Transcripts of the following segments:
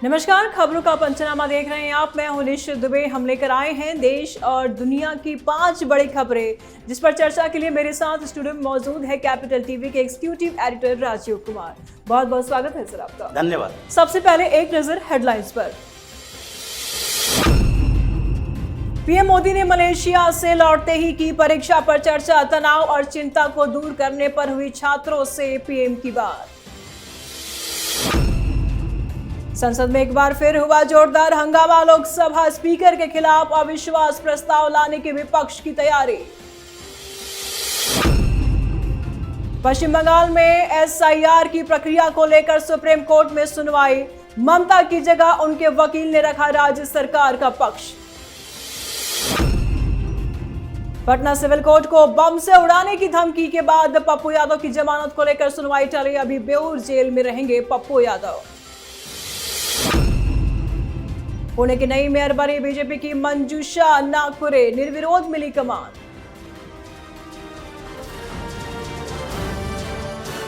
नमस्कार, खबरों का पंचनामा देख रहे हैं आप। मैं हूं निश्चित दुबे। हम लेकर आए हैं देश और दुनिया की 5 बड़ी खबरें, जिस पर चर्चा के लिए मेरे साथ स्टूडियो में मौजूद है कैपिटल टीवी के एग्जीक्यूटिव एडिटर राजीव कुमार। बहुत बहुत स्वागत है सर आपका। धन्यवाद। सबसे पहले एक नजर हेडलाइंस पर। पीएम मोदी ने मलेशिया से लौटते ही की परीक्षा पर चर्चा। तनाव और चिंता को दूर करने पर हुई छात्रों से पीएम की बात। संसद में एक बार फिर हुआ जोरदार हंगामा। लोकसभा स्पीकर के खिलाफ अविश्वास प्रस्ताव लाने की विपक्ष की तैयारी। पश्चिम बंगाल में एसआईआर की प्रक्रिया को लेकर सुप्रीम कोर्ट में सुनवाई। ममता की जगह उनके वकील ने रखा राज्य सरकार का पक्ष। पटना सिविल कोर्ट को बम से उड़ाने की धमकी के बाद पप्पू यादव की जमानत को लेकर सुनवाई टली। अभी बेऊर जेल में रहेंगे पप्पू यादव। पुणे की नई मेयर बनी बीजेपी की मंजूषा नागपुरे। निर्विरोध मिली कमान।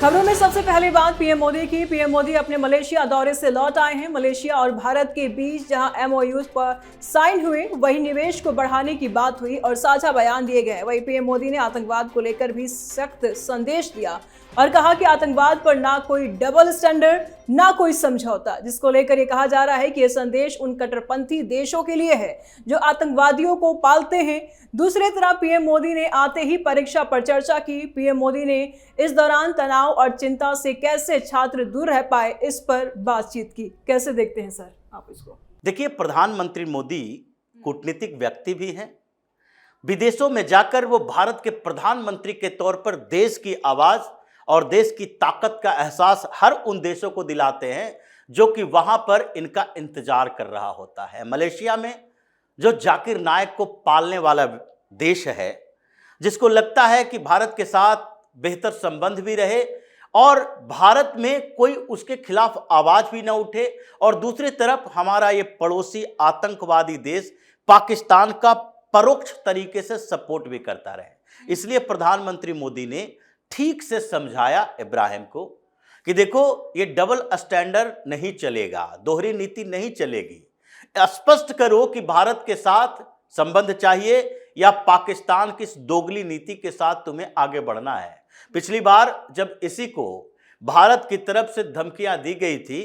खबरों में सबसे पहली बात पीएम मोदी की। पीएम मोदी अपने मलेशिया दौरे से लौट आए हैं। मलेशिया और भारत के बीच जहां एमओयूज पर साइन हुए, वहीं निवेश को बढ़ाने की बात हुई और साझा बयान दिए गए। वहीं पीएम मोदी ने आतंकवाद को लेकर भी सख्त संदेश दिया और कहा कि आतंकवाद पर ना कोई डबल स्टैंडर्ड, ना कोई समझौता, जिसको लेकर ये कहा जा रहा है कि यह संदेश उन कट्टरपंथी देशों के लिए है जो आतंकवादियों को पालते हैं। दूसरी तरफ पीएम मोदी ने आते ही परीक्षा पर चर्चा की। पीएम मोदी ने इस दौरान तनाव और चिंता से कैसे छात्र दूर रह पाए, इस पर बातचीत की। कैसे देखते हैं सर आप इसको? देखिए, प्रधानमंत्री मोदी कूटनीतिक व्यक्ति भी हैं। विदेशों में जाकर वो भारत के प्रधानमंत्री के तौर पर देश की आवाज और देश की ताकत का एहसास हर उन देशों को दिलाते हैं जो कि वहां पर इनका इंतजार कर रहा होता है। मलेशिया में जो जाकिर नायक को पालने वाला देश है, जिसको लगता है कि भारत के साथ बेहतर संबंध भी रहे और भारत में कोई उसके खिलाफ आवाज भी ना उठे, और दूसरी तरफ हमारा ये पड़ोसी आतंकवादी देश पाकिस्तान का परोक्ष तरीके से सपोर्ट भी करता रहे। इसलिए प्रधानमंत्री मोदी ने ठीक से समझाया इब्राहिम को कि देखो, ये डबल स्टैंडर्ड नहीं चलेगा, दोहरी नीति नहीं चलेगी। स्पष्ट करो कि भारत के साथ संबंध चाहिए या पाकिस्तान की इस दोगली नीति के साथ तुम्हें आगे बढ़ना है। पिछली बार जब इसी को भारत की तरफ से धमकियां दी गई थी,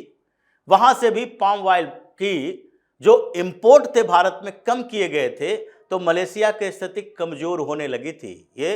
वहां से भी पाम ऑयल की जो इंपोर्ट थे भारत में कम किए गए थे, तो मलेशिया की स्थिति कमजोर होने लगी थी। ये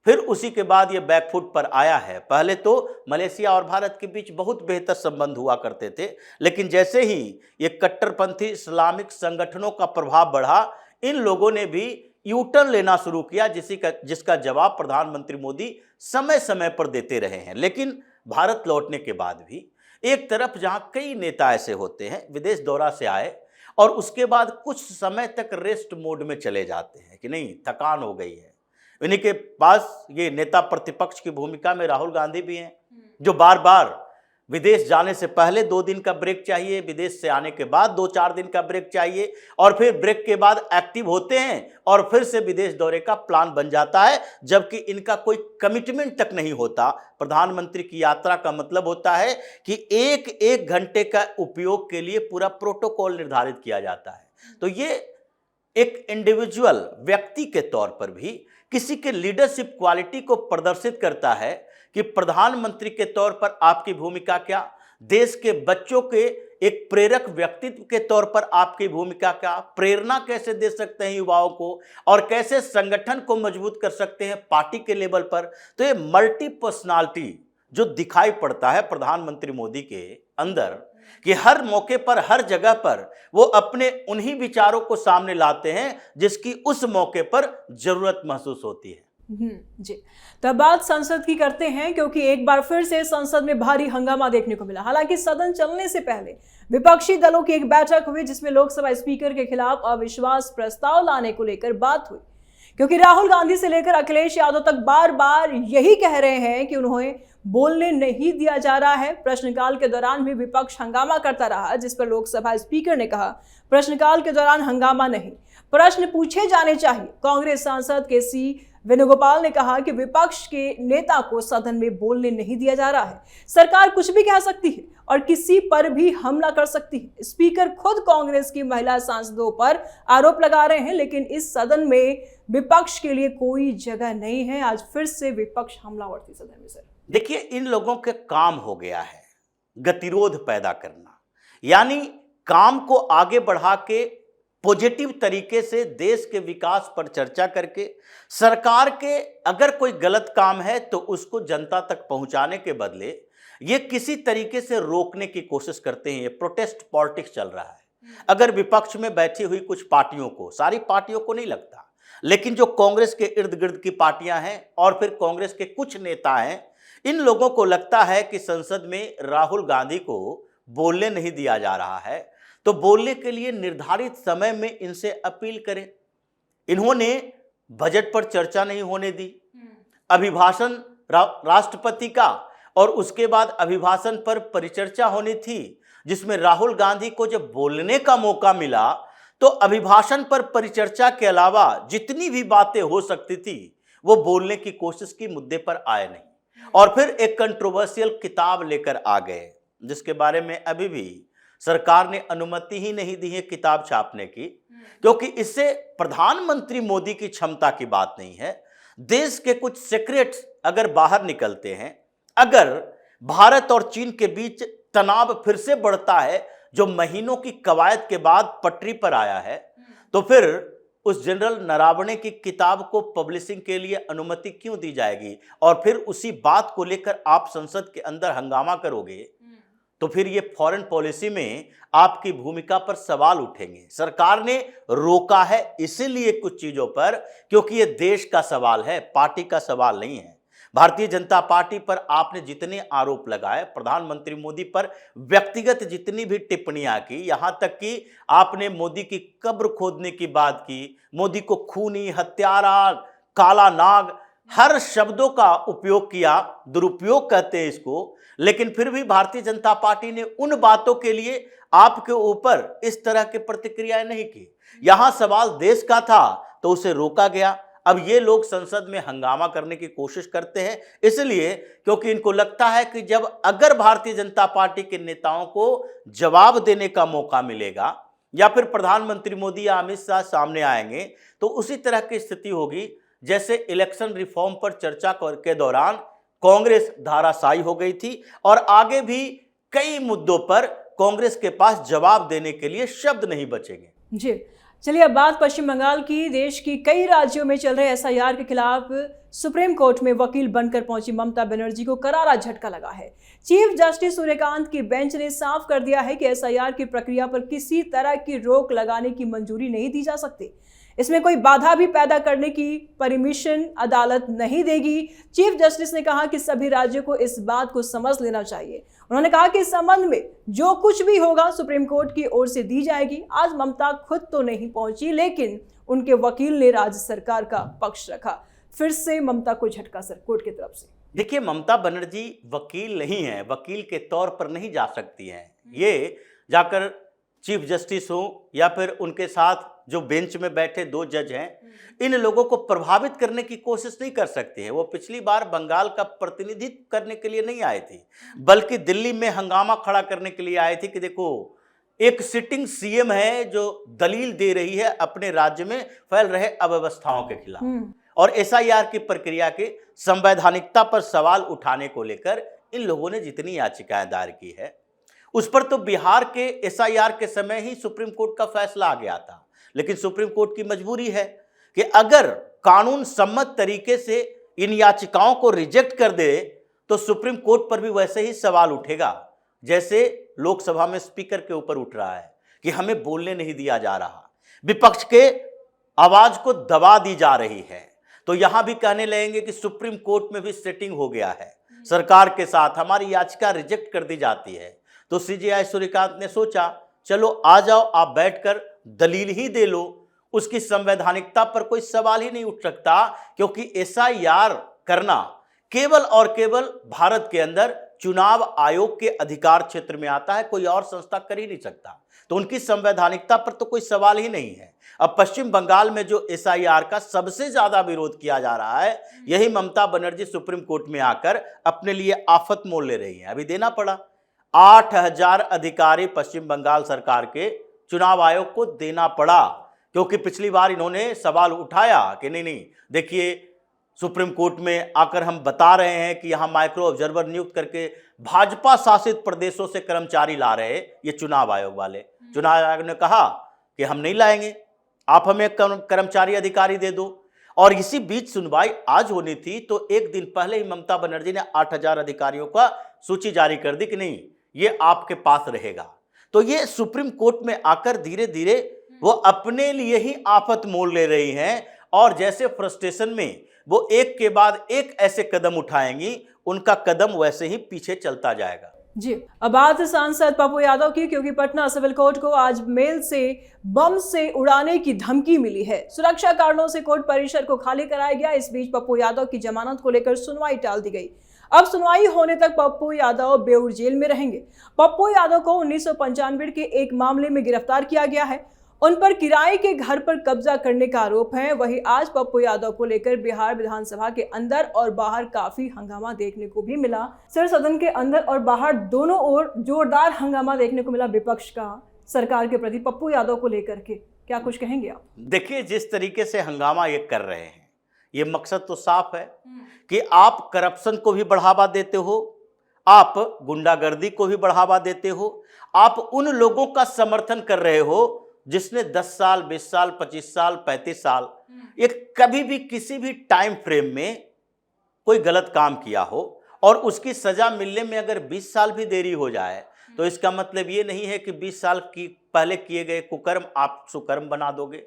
फिर उसी के बाद ये बैकफुट पर आया है। पहले तो मलेशिया और भारत के बीच बहुत बेहतर संबंध हुआ करते थे, लेकिन जैसे ही ये कट्टरपंथी इस्लामिक संगठनों का प्रभाव बढ़ा, इन लोगों ने भी यू टर्न लेना शुरू किया, जिसका जवाब प्रधानमंत्री मोदी समय समय पर देते रहे हैं। लेकिन भारत लौटने के बाद भी एक तरफ जहां कई नेता ऐसे होते हैं विदेश दौरा से आए और उसके बाद कुछ समय तक रेस्ट मोड में चले जाते हैं कि नहीं, थकान हो गई है। इन्हीं के पास ये नेता प्रतिपक्ष की भूमिका में राहुल गांधी भी हैं, जो बार बार विदेश जाने से पहले 2 दिन का ब्रेक चाहिए, विदेश से आने के बाद 2-4 दिन का ब्रेक चाहिए, और फिर ब्रेक के बाद एक्टिव होते हैं और फिर से विदेश दौरे का प्लान बन जाता है, जबकि इनका कोई कमिटमेंट तक नहीं होता। प्रधानमंत्री की यात्रा का मतलब होता है कि एक घंटे का उपयोग के लिए पूरा प्रोटोकॉल निर्धारित किया जाता है। तो ये एक इंडिविजुअल व्यक्ति के तौर पर भी किसी के लीडरशिप क्वालिटी को प्रदर्शित करता है कि प्रधानमंत्री के तौर पर आपकी भूमिका क्या, देश के बच्चों के एक प्रेरक व्यक्तित्व के तौर पर आपकी भूमिका क्या, प्रेरणा कैसे दे सकते हैं युवाओं को और कैसे संगठन को मजबूत कर सकते हैं पार्टी के लेवल पर। तो ये मल्टी पर्सनालिटी जो दिखाई पड़ता है प्रधानमंत्री मोदी के अंदर, कि हर मौके पर हर जगह पर वो अपने उन्हीं विचारों को सामने लाते हैं जिसकी उस मौके पर जरूरत महसूस होती है। जी, तो अब बात संसद की करते हैं, क्योंकि एक बार फिर से संसद में भारी हंगामा देखने को मिला। हालांकि सदन चलने से पहले विपक्षी दलों की एक बैठक हुई, जिसमें लोकसभा स्पीकर के खिलाफ अविश्वास प्रस्ताव लाने को लेकर बात हुई, क्योंकि राहुल गांधी से लेकर अखिलेश यादव तक बार बार यही कह रहे हैं कि उन्हें बोलने नहीं दिया जा रहा है। प्रश्नकाल के दौरान भी विपक्ष हंगामा करता रहा, जिस पर लोकसभा स्पीकर ने कहा प्रश्नकाल के दौरान हंगामा नहीं, प्रश्न पूछे जाने चाहिए। कांग्रेस सांसद केसी वेणुगोपाल ने कहा कि विपक्ष के नेता को सदन में बोलने नहीं दिया जा रहा है। सरकार कुछ भी कह सकती है और किसी पर भी हमला कर सकती है। स्पीकर खुद कांग्रेस की महिला सांसदों पर आरोप लगा रहे हैं, लेकिन इस सदन में विपक्ष के लिए कोई जगह नहीं है। आज फिर से विपक्ष हमलावर थी सदन में। सर देखिए, इन लोगों के काम हो गया है गतिरोध पैदा करना, यानी काम को आगे बढ़ा के पॉजिटिव तरीके से देश के विकास पर चर्चा करके सरकार के अगर कोई गलत काम है तो उसको जनता तक पहुंचाने के बदले ये किसी तरीके से रोकने की कोशिश करते हैं। ये प्रोटेस्ट पॉलिटिक्स चल रहा है। अगर विपक्ष में बैठी हुई कुछ पार्टियों को, सारी पार्टियों को नहीं लगता, लेकिन जो कांग्रेस के इर्द गिर्द की पार्टियां हैं और फिर कांग्रेस के कुछ नेता हैं, इन लोगों को लगता है कि संसद में राहुल गांधी को बोलने नहीं दिया जा रहा है, तो बोलने के लिए निर्धारित समय में इनसे अपील करें। इन्होंने बजट पर चर्चा नहीं होने दी, अभिभाषण राष्ट्रपति का और उसके बाद अभिभाषण पर परिचर्चा होनी थी, जिसमें राहुल गांधी को जब बोलने का मौका मिला तो अभिभाषण पर परिचर्चा के अलावा जितनी भी बातें हो सकती थी वो बोलने की कोशिश की, मुद्दे पर आए नहीं और फिर एक कंट्रोवर्शियल किताब लेकर आ गए, जिसके बारे में अभी भी सरकार ने अनुमति ही नहीं दी है किताब छापने की, क्योंकि इससे प्रधानमंत्री मोदी की क्षमता की बात नहीं है। देश के कुछ सीक्रेट्स अगर बाहर निकलते हैं, अगर भारत और चीन के बीच तनाव फिर से बढ़ता है जो महीनों की कवायद के बाद पटरी पर आया है, तो फिर उस जनरल नरावणे की किताब को पब्लिशिंग के लिए अनुमति क्यों दी जाएगी? और फिर उसी बात को लेकर आप संसद के अंदर हंगामा करोगे तो फिर ये फॉरेन पॉलिसी में आपकी भूमिका पर सवाल उठेंगे। सरकार ने रोका है इसीलिए कुछ चीजों पर, क्योंकि ये देश का सवाल है, पार्टी का सवाल नहीं है। भारतीय जनता पार्टी पर आपने जितने आरोप लगाए, प्रधानमंत्री मोदी पर व्यक्तिगत जितनी भी टिप्पणियां की, यहां तक कि आपने मोदी की कब्र खोदने की बात की, मोदी को खूनी, हत्यारा, काला नाग, हर शब्दों का उपयोग किया, दुरुपयोग कहते हैं इसको, लेकिन फिर भी भारतीय जनता पार्टी ने उन बातों के लिए आपके ऊपर इस तरह की प्रतिक्रियाएं नहीं की। यहां सवाल देश का था तो उसे रोका गया। अब ये लोग संसद में हंगामा करने की कोशिश करते हैं इसलिए क्योंकि इनको लगता है कि जब अगर भारतीय जनता पार्टी के नेताओं को जवाब देने का मौका मिलेगा या फिर प्रधानमंत्री मोदी या अमित शाह सामने आएंगे तो उसी तरह की स्थिति होगी जैसे इलेक्शन रिफॉर्म पर चर्चा के दौरान कांग्रेस धाराशायी हो गई थी और आगे भी कई मुद्दों पर कांग्रेस के पास जवाब देने के लिए शब्द नहीं बचेंगे। जी चलिए, अब बात पश्चिम बंगाल की। देश की कई राज्यों में चल रहे एसआईआर के खिलाफ सुप्रीम कोर्ट में वकील बनकर पहुंची ममता बनर्जी को करारा झटका लगा है। चीफ जस्टिस सूर्यकांत की बेंच ने साफ कर दिया है कि एसआईआर की प्रक्रिया पर किसी तरह की रोक लगाने की मंजूरी नहीं दी जा सकती। इसमें कोई बाधा भी पैदा करने की परमिशन अदालत नहीं देगी। चीफ जस्टिस ने कहा कि सभी राज्यों को इस बात को समझ लेना चाहिए। उन्होंने कहा कि इस संबंध में जो कुछ भी होगा सुप्रीम कोर्ट की ओर से दी जाएगी। आज ममता खुद तो नहीं पहुंची, लेकिन उनके वकील ने राज्य सरकार का पक्ष रखा। फिर से ममता को झटका सर कोर्ट की तरफ से। देखिए, ममता बनर्जी वकील नहीं है, वकील के तौर पर नहीं जा सकती हैं। ये जाकर चीफ जस्टिस हो या फिर उनके साथ जो बेंच में बैठे दो जज हैं, इन लोगों को प्रभावित करने की कोशिश नहीं कर सकती है। वो पिछली बार बंगाल का प्रतिनिधित्व करने के लिए नहीं आए थे, बल्कि दिल्ली में हंगामा खड़ा करने के लिए आए थे कि देखो एक सिटिंग सीएम है जो दलील दे रही है अपने राज्य में फैल रहे अव्यवस्थाओं के खिलाफ और एसआईआर की प्रक्रिया के संवैधानिकता पर सवाल उठाने को लेकर इन लोगों ने जितनी याचिकाएं दायर की है उस पर तो बिहार के एसआईआर के समय ही सुप्रीम कोर्ट का फैसला आ गया था। लेकिन सुप्रीम कोर्ट की मजबूरी है कि अगर कानून सम्मत तरीके से इन याचिकाओं को रिजेक्ट कर दे तो सुप्रीम कोर्ट पर भी वैसे ही सवाल उठेगा जैसे लोकसभा में स्पीकर के ऊपर उठ रहा है कि हमें बोलने नहीं दिया जा रहा, विपक्ष के आवाज को दबा दी जा रही है। तो यहां भी कहने लगेंगे कि सुप्रीम कोर्ट में भी सेटिंग हो गया है सरकार के साथ, हमारी याचिका रिजेक्ट कर दी जाती है। तो सीजेआई सूर्यकांत ने सोचा चलो आ जाओ, आप बैठकर दलील ही दे लो, उसकी संवैधानिकता पर कोई सवाल ही नहीं उठ सकता, क्योंकि एसआईआर करना केवल और केवल भारत के अंदर चुनाव आयोग के अधिकार क्षेत्र में आता है, कोई और संस्था कर ही नहीं सकता। तो उनकी संवैधानिकता पर तो कोई सवाल ही नहीं है। अब पश्चिम बंगाल में जो एसआईआर का सबसे ज्यादा विरोध किया जा रहा है, यही ममता बनर्जी सुप्रीम कोर्ट में आकर अपने लिए आफत मोल ले रही हैं। अभी देना पड़ा 8,000 अधिकारी पश्चिम बंगाल सरकार के चुनाव आयोग को देना पड़ा, क्योंकि पिछली बार इन्होंने सवाल उठाया कि नहीं देखिए, सुप्रीम कोर्ट में आकर हम बता रहे हैं कि यहां माइक्रो ऑब्जर्वर नियुक्त करके भाजपा शासित प्रदेशों से कर्मचारी ला रहे ये चुनाव आयोग वाले। चुनाव आयोग ने कहा कि हम नहीं लाएंगे, आप हमें कर्मचारी अधिकारी दे दो। और इसी बीच सुनवाई आज होनी थी, तो एक दिन पहले ही ममता बनर्जी ने 8,000 अधिकारियों का सूची जारी कर दी कि नहीं, ये आपके पास रहेगा। तो ये सुप्रीम कोर्ट में आकर धीरे धीरे वो अपने लिए ही आफत मोल ले रही हैं, और जैसे फ्रस्ट्रेशन में वो एक के बाद एक ऐसे कदम उठाएंगी, उनका कदम वैसे ही पीछे चलता जाएगा। जी, अब बात सांसद पप्पू यादव की, क्योंकि पटना सिविल कोर्ट को आज मेल से बम से उड़ाने की धमकी मिली है। सुरक्षा कारणों से कोर्ट परिसर को खाली कराया गया। इस बीच पप्पू यादव की जमानत को लेकर सुनवाई टाल दी गई। अब सुनवाई होने तक पप्पू यादव बेऊर जेल में रहेंगे। पप्पू यादव को 1995 के एक मामले में गिरफ्तार किया गया है। उन पर किराए के घर पर कब्जा करने का आरोप है। वहीं आज पप्पू यादव को लेकर बिहार विधानसभा के अंदर और बाहर काफी हंगामा देखने को भी मिला। सिर्फ सदन के अंदर और बाहर दोनों ओर जोरदार हंगामा देखने को मिला विपक्ष का सरकार के प्रति। पप्पू यादव को लेकर के क्या कुछ कहेंगे आप? देखिए, जिस तरीके से हंगामा ये कर रहे हैं, ये मकसद तो साफ है कि आप करप्शन को भी बढ़ावा देते हो, आप गुंडागर्दी को भी बढ़ावा देते हो, आप उन लोगों का समर्थन कर रहे हो जिसने 10 साल, 20 साल, 25 साल, 35 साल, ये कभी भी किसी भी टाइम फ्रेम में कोई गलत काम किया हो और उसकी सजा मिलने में अगर 20 साल भी देरी हो जाए, तो इसका मतलब ये नहीं है कि 20 साल की पहले किए गए कुकर्म आप सुकर्म बना दोगे।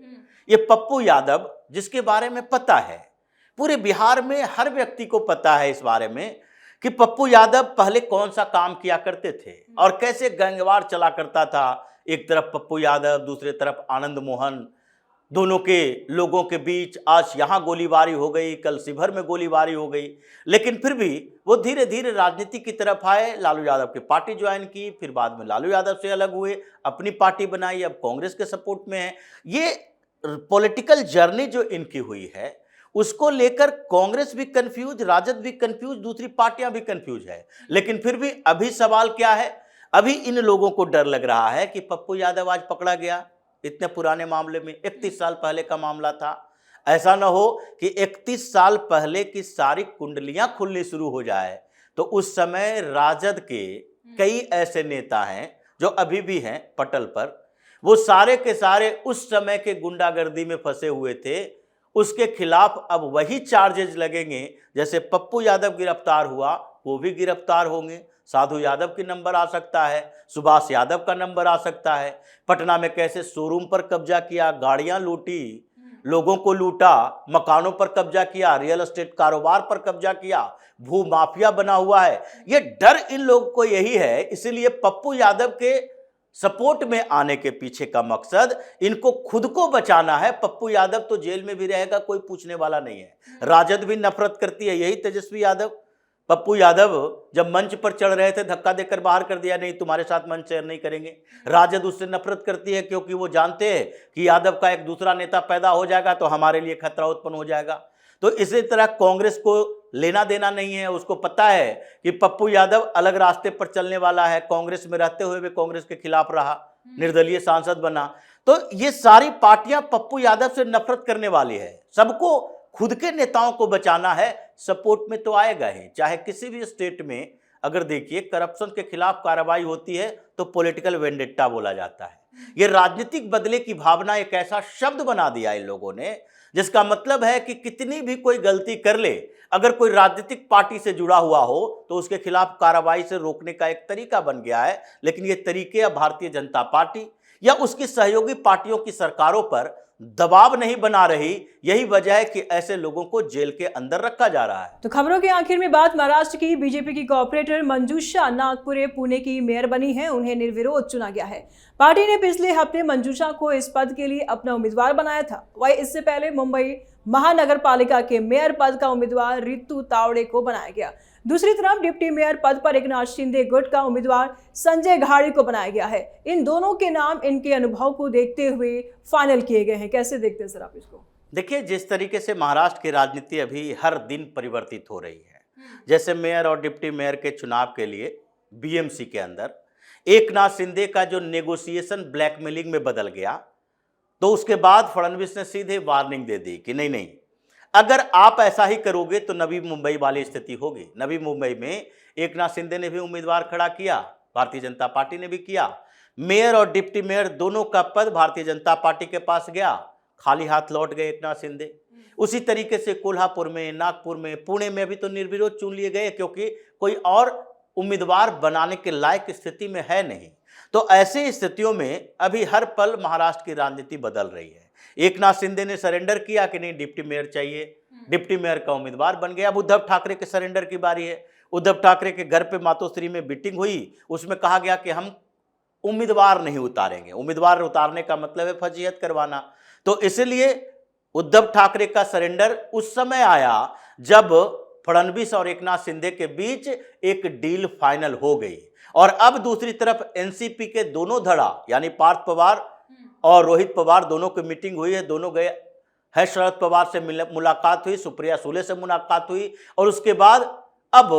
ये पप्पू यादव, जिसके बारे में पता है, पूरे बिहार में हर व्यक्ति को पता है इस बारे में कि पप्पू यादव पहले कौन सा काम किया करते थे और कैसे गैंगवार चला करता था। एक तरफ पप्पू यादव, दूसरे तरफ आनंद मोहन, दोनों के लोगों के बीच आज यहाँ गोलीबारी हो गई, कल शिवहर में गोलीबारी हो गई, लेकिन फिर भी वो धीरे धीरे राजनीति की तरफ आए। लालू यादव की पार्टी ज्वाइन की, फिर बाद में लालू यादव से अलग हुए, अपनी पार्टी बनाई, अब कांग्रेस के सपोर्ट में है। ये पॉलिटिकल जर्नी जो इनकी हुई है, उसको लेकर कांग्रेस भी कंफ्यूज, राजद भी कंफ्यूज, दूसरी पार्टियां भी कंफ्यूज है। लेकिन फिर भी अभी सवाल क्या है, अभी इन लोगों को डर लग रहा है कि पप्पू यादव आज पकड़ा गया इतने पुराने मामले में, 31 साल पहले का मामला था। ऐसा ना हो कि 31 साल पहले की सारी कुंडलियां खुलनी शुरू हो जाए, तो उस समय राजद के कई ऐसे नेता हैं जो अभी भी हैं पटल पर, वो सारे के सारे उस समय के गुंडागर्दी में फंसे हुए थे, उसके खिलाफ अब वही चार्जेज लगेंगे। जैसे पप्पू यादव गिरफ्तार हुआ, वो भी गिरफ्तार होंगे। साधु यादव की नंबर आ सकता है, सुभाष यादव का नंबर आ सकता है। पटना में कैसे शोरूम पर कब्जा किया, गाड़ियां लूटी, लोगों को लूटा, मकानों पर कब्जा किया, रियल एस्टेट कारोबार पर कब्जा किया, भू माफिया बना हुआ है। ये डर इन लोगों को यही है, इसीलिए पप्पू यादव के सपोर्ट में आने के पीछे का मकसद इनको खुद को बचाना है। पप्पू यादव तो जेल में भी रहेगा, कोई पूछने वाला नहीं है। राजद भी नफरत करती है, यही तेजस्वी यादव, पप्पू यादव जब मंच पर चढ़ रहे थे धक्का देकर बाहर कर दिया, नहीं तुम्हारे साथ मंच शेयर नहीं करेंगे। राजद उससे नफरत करती है क्योंकि वो जानते हैं कि यादव का एक दूसरा नेता पैदा हो जाएगा तो हमारे लिए खतरा उत्पन्न हो जाएगा। तो इसी तरह कांग्रेस को लेना देना नहीं है, उसको पता है कि पप्पू यादव अलग रास्ते पर चलने वाला है। कांग्रेस में रहते हुए भी कांग्रेस के खिलाफ रहा, निर्दलीय सांसद बना। तो ये सारी पार्टियां पप्पू यादव से नफरत करने वाली है। सबको खुद के नेताओं को बचाना है, सपोर्ट में तो आएगा ही। चाहे किसी भी स्टेट में अगर देखिए करप्शन के खिलाफ कार्रवाई होती है तो पॉलिटिकल वेंडेट्टा बोला जाता है। ये राजनीतिक बदले की भावना एक ऐसा शब्द बना दिया इन लोगों ने, जिसका मतलब है कि कितनी भी कोई गलती कर ले, अगर कोई राजनीतिक पार्टी से जुड़ा हुआ हो तो उसके खिलाफ कार्रवाई से रोकने का एक तरीका बन गया है। लेकिन ये तरीके अब भारतीय जनता पार्टी या उसकी सहयोगी पार्टियों की सरकारों पर दबाव नहीं बना रही। यही वजह है कि ऐसे लोगों को जेल के अंदर रखा जा रहा है। तो खबरों के आखिर में बात महाराष्ट्र की बीजेपी की कॉर्पोरेटर मंजूषा नागपुरे पुणे की मेयर बनी है। उन्हें निर्विरोध चुना गया है। पार्टी ने पिछले हफ्ते मंजूषा को इस पद के लिए अपना उम्मीदवार बनाया था। वही इससे पहले मुंबई महानगर पालिका के मेयर पद का उम्मीदवार रितु तावड़े को बनाया गया। दूसरी तरफ डिप्टी मेयर पद पर एकनाथ शिंदे गुट का उम्मीदवार संजय घाड़ी को बनाया गया है। इन दोनों के नाम इनके अनुभव को देखते हुए फाइनल किए गए हैं। कैसे देखते हैं सर आप इसको? देखिए, जिस तरीके से महाराष्ट्र की राजनीति अभी हर दिन परिवर्तित हो रही है, जैसे मेयर और डिप्टी मेयर के चुनाव के लिए बीएमसी के अंदर एकनाथ शिंदे का जो नेगोशिएशन ब्लैकमेलिंग में बदल गया, तो उसके बाद फडणवीस ने सीधे वार्निंग दे दी कि नहीं, अगर आप ऐसा ही करोगे तो नवी मुंबई वाली स्थिति होगी। नवी मुंबई में एकनाथ शिंदे ने भी उम्मीदवार खड़ा किया, भारतीय जनता पार्टी ने भी किया। मेयर और डिप्टी मेयर दोनों का पद भारतीय जनता पार्टी के पास गया, खाली हाथ लौट गए एकनाथ शिंदे। उसी तरीके से कोल्हापुर में, नागपुर में, पुणे में भी तो निर्विरोध चुन लिए गए, क्योंकि कोई और उम्मीदवार बनाने के लायक स्थिति में है नहीं। तो ऐसी स्थितियों में अभी हर पल महाराष्ट्र की राजनीति बदल रही है। एकनाथ शिंदे ने सरेंडर किया कि नहीं, डिप्टी मेयर चाहिए, डिप्टी मेयर का उम्मीदवार बन गया। अब उद्धव ठाकरे के सरेंडर की बारी है। उद्धव ठाकरे के घर पे मातोश्री में मीटिंग हुई, उसमें कहा गया कि हम उम्मीदवार नहीं उतारेंगे। उम्मीदवार उतारने का मतलब है फजीहत करवाना। तो इसलिए उद्धव ठाकरे का सरेंडर उस समय आया जब फडणवीस और एकनाथ शिंदे के बीच एक डील फाइनल हो गई। और अब दूसरी तरफ एनसीपी के दोनों धड़ा यानी पार्थ पवार और रोहित पवार दोनों की मीटिंग हुई है। दोनों गए हैं, शरद पवार से मुलाकात हुई, सुप्रिया सुले से मुलाकात हुई, और उसके बाद अब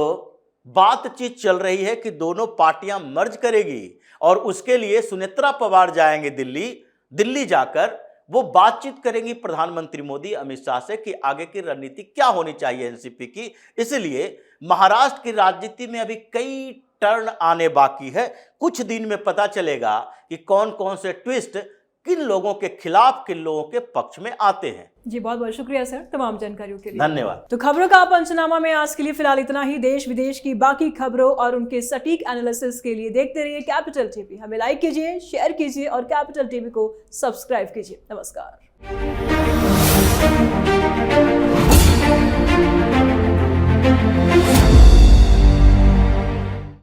बातचीत चल रही है कि दोनों पार्टियां मर्ज करेगी और उसके लिए सुनेत्रा पवार जाएंगे दिल्ली जाकर वो बातचीत करेंगी प्रधानमंत्री मोदी अमित शाह से कि आगे की रणनीति क्या होनी चाहिए एनसीपी की। इसलिए महाराष्ट्र की राजनीति में अभी कई टर्न आने बाकी है। कुछ दिन में पता चलेगा कि कौन कौन से ट्विस्ट किन लोगों के खिलाफ, किन लोगों के पक्ष में आते हैं। जी बहुत बहुत शुक्रिया सर तमाम जानकारियों के लिए। धन्यवाद। तो खबरों का पंचनामा में आज के लिए फिलहाल इतना ही। देश विदेश की बाकी खबरों और उनके सटीक एनालिसिस के लिए देखते रहिए कैपिटल टीवी। हमें लाइक कीजिए, शेयर कीजिए और कैपिटल टीवी को सब्सक्राइब कीजिए। नमस्कार।